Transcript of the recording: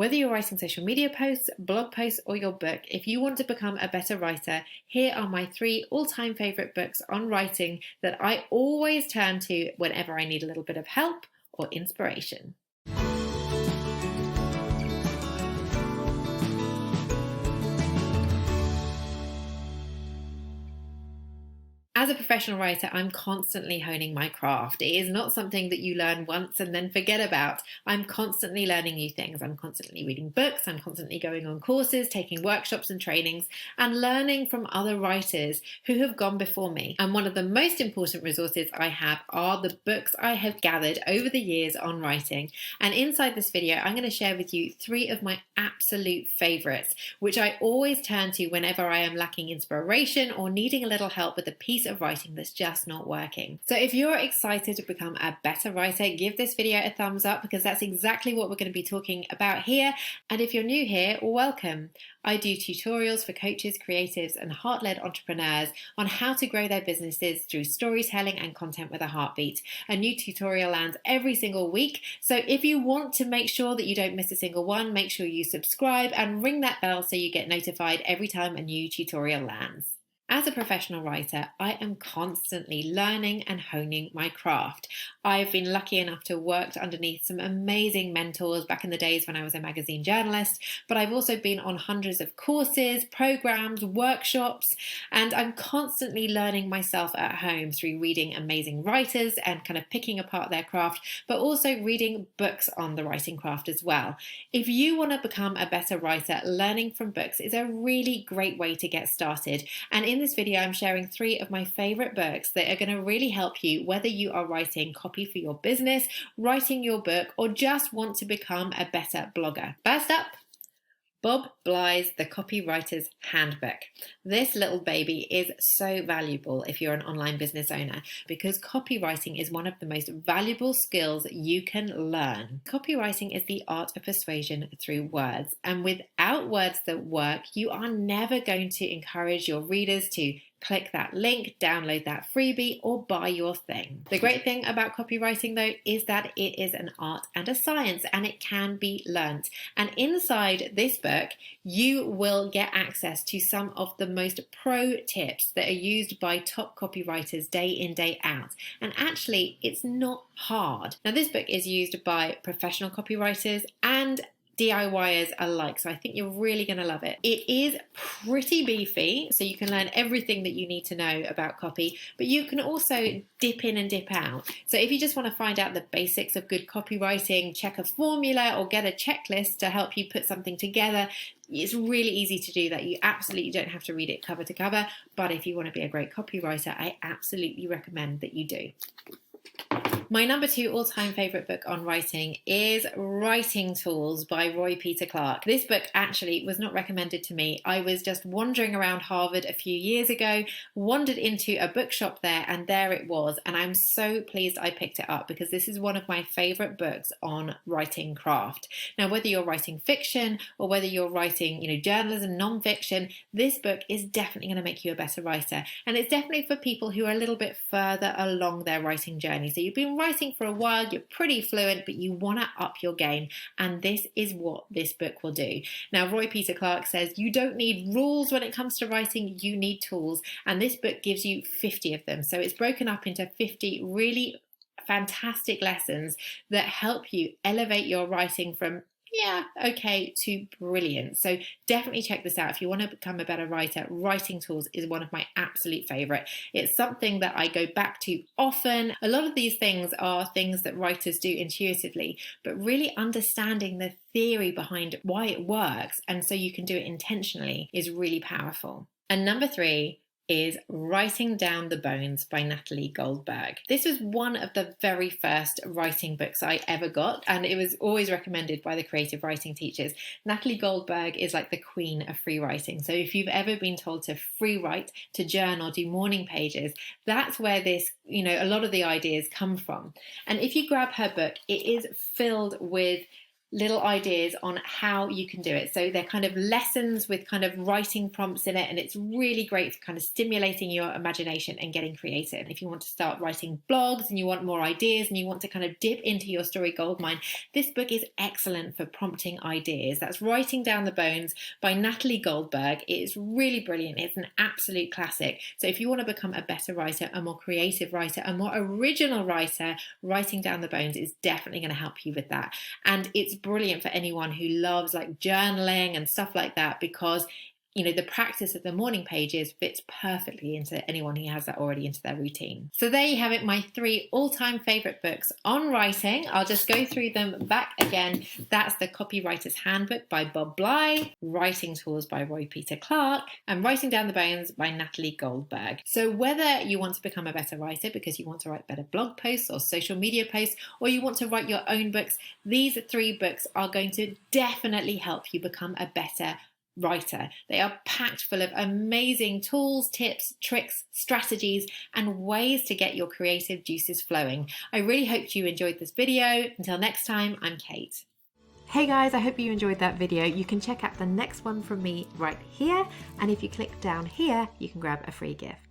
Whether you're writing social media posts, blog posts, or your book, if you want to become a better writer, here are my 3 all-time favorite books on writing that I always turn to whenever I need a little bit of help or inspiration. As a professional writer, I'm constantly honing my craft. It is not something that you learn once and then forget about. I'm constantly learning new things. I'm constantly reading books. I'm constantly going on courses, taking workshops and trainings, and learning from other writers who have gone before me. And one of the most important resources I have are the books I have gathered over the years on writing. And inside this video, I'm going to share with you 3 of my absolute favorites, which I always turn to whenever I am lacking inspiration or needing a little help with a piece of writing that's just not working. So if you're excited to become a better writer, give this video a thumbs up because that's exactly what we're going to be talking about here. And if you're new here, welcome. I do tutorials for coaches, creatives, and heart-led entrepreneurs on how to grow their businesses through storytelling and content with a heartbeat. A new tutorial lands every single week. So if you want to make sure that you don't miss a single one, make sure you subscribe and ring that bell so you get notified every time a new tutorial lands. As a professional writer, I am constantly learning and honing my craft. I've been lucky enough to have worked underneath some amazing mentors back in the days when I was a magazine journalist, but I've also been on hundreds of courses, programs, workshops, and I'm constantly learning myself at home through reading amazing writers and kind of picking apart their craft, but also reading books on the writing craft as well. If you want to become a better writer, learning from books is a really great way to get started. And in this video, I'm sharing 3 of my favorite books that are going to really help you, whether you are writing copy for your business, writing your book, or just want to become a better blogger. First up, Bob Bly's The Copywriter's Handbook. This little baby is so valuable if you're an online business owner because copywriting is one of the most valuable skills you can learn. Copywriting is the art of persuasion through words, and without words that work, you are never going to encourage your readers to click that link, download that freebie, or buy your thing. The great thing about copywriting, though, is that it is an art and a science, and it can be learnt. And inside this book, you will get access to some of the most pro tips that are used by top copywriters day in, day out. And actually, it's not hard. Now, this book is used by professional copywriters and DIYers alike, so I think you're really going to love it. It is pretty beefy, so you can learn everything that you need to know about copy, but you can also dip in and dip out. So if you just want to find out the basics of good copywriting, check a formula or get a checklist to help you put something together, it's really easy to do that. You absolutely don't have to read it cover to cover, but if you want to be a great copywriter, I absolutely recommend that you do. My number 2 all-time favorite book on writing is Writing Tools by Roy Peter Clarke. This book actually was not recommended to me. I was just wandering around Harvard a few years ago, wandered into a bookshop there, and there it was. And I'm so pleased I picked it up because this is one of my favorite books on writing craft. Now, whether you're writing fiction or whether you're writing, journalism, non-fiction, this book is definitely going to make you a better writer. And it's definitely for people who are a little bit further along their writing journey. So you've been writing for a while, you're pretty fluent, but you want to up your game, and this is what this book will do. Now, Roy Peter Clarke says you don't need rules when it comes to writing, you need tools, and this book gives you 50 of them. So it's broken up into 50 really fantastic lessons that help you elevate your writing from okay to brilliant. So definitely check this out. If you want to become a better writer, Writing Tools is one of my absolute favorite. It's something that I go back to often. A lot of these things are things that writers do intuitively, but really understanding the theory behind why it works, and so you can do it intentionally, is really powerful. And number 3 is Writing Down the Bones by Natalie Goldberg. This was one of the very first writing books I ever got, and it was always recommended by the creative writing teachers. Natalie Goldberg is like the queen of free writing. So if you've ever been told to free write, to journal, do morning pages, that's where this, a lot of the ideas come from. And if you grab her book, it is filled with little ideas on how you can do it. So they're kind of lessons with kind of writing prompts in it, and it's really great for kind of stimulating your imagination and getting creative. If you want to start writing blogs and you want more ideas and you want to kind of dip into your story goldmine, this book is excellent for prompting ideas. That's Writing Down the Bones by Natalie Goldberg. It is really brilliant. It's an absolute classic. So if you want to become a better writer, a more creative writer, a more original writer, Writing Down the Bones is definitely going to help you with that. And it's brilliant for anyone who loves like journaling and stuff like that, because the practice of the morning pages fits perfectly into anyone who has that already into their routine. So there you have it, my 3 all-time favorite books on writing. I'll just go through them back again. That's The Copywriter's Handbook by Bob Bly, Writing Tools by Roy Peter Clark, and Writing Down the Bones by Natalie Goldberg. So whether you want to become a better writer because you want to write better blog posts or social media posts, or you want to write your own books, these 3 books are going to definitely help you become a better writer. They are packed full of amazing tools, tips, tricks, strategies, and ways to get your creative juices flowing. I really hope you enjoyed this video. Until next time, I'm Kate. Hey guys, I hope you enjoyed that video. You can check out the next one from me right here, and if you click down here, you can grab a free gift.